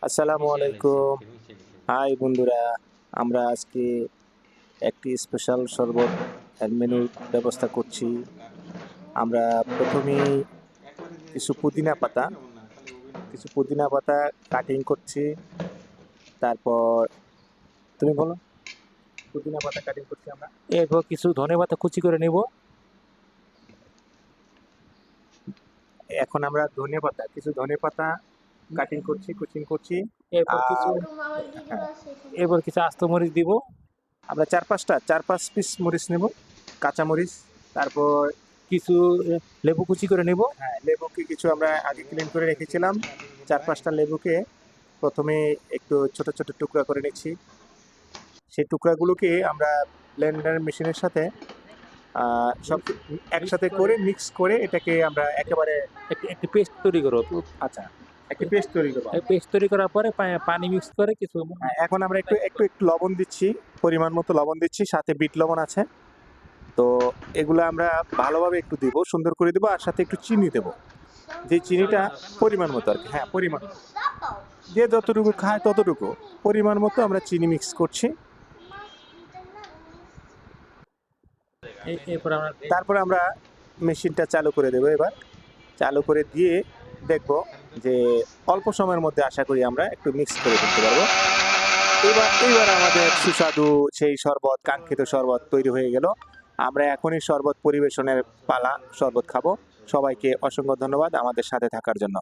আসসালামু আলাইকুম। হাই বন্ধুরা, আমরা আজকে একটি স্পেশাল শরবত এর মেনুর ব্যবস্থা করছি। আমরা প্রথমেই কিছু পুদিনা পাতা কাটিং করছি। তারপর তুমি বলো। পুদিনা পাতা কাটিং করছি আমরা। এরপর কিছু ধনেপাতা কুচি করে নেব। এখন আমরা কিছু ধনেপাতা কাটিং করছি, কুচিং করছি। এরপর কিছু এরপর কিছু আস্ত মরিচ দিব। আমরা চার পাঁচ পিস মরিচ নেব, কাঁচা মরিচ। তারপর কিছু লেবু কুচি করে নেব। হ্যাঁ, লেবুকে কিছু আমরা আগে ক্লিন করে রেখেছিলাম। 4-5টা লেবুকে প্রথমে একটু ছোট ছোট টুকরা করে নিচ্ছি। সেই টুকরাগুলোকে আমরা ব্লেন্ডার মেশিনের সাথে সব একসাথে করে মিক্স করে এটাকে আমরা একেবারে একটি পেস্ট তৈরি করো। আচ্ছা, একটা পেস্ট তৈরি করবো। পেস্ট তৈরি করার পরে পানি মিক্স করে কিছু হ্যাঁ, এখন আমরা একটু লবণ দিচ্ছি, পরিমাণ মতো লবণ দিচ্ছি, সাথে বিট লবণ আছে। তো এগুলো আমরা ভালোভাবে একটু দিব, সুন্দর করে দিব, আর সাথে একটু চিনি দেব। যে চিনিটা পরিমাণ মতো আর কি। হ্যাঁ, পরিমাণ, যে যতটুকু খায় ততটুকু পরিমাণ মতো আমরা চিনি মিক্স করছি। এরপর আমরা তারপর আমরা মেশিনটা চালু করে দেবো। এবার চালু করে দিয়ে দেখব যে অল্প সময়ের মধ্যে আশা করি আমরা একটু মিক্স করে দিতে পারবো। এইবার আমাদের সুস্বাদু সেই শরবত, কাঙ্ক্ষিত শরবত তৈরি হয়ে গেল। আমরা এখনই শরবত পরিবেশনের পালা, শরবত খাবো। সবাইকে অসংখ্য ধন্যবাদ আমাদের সাথে থাকার জন্য।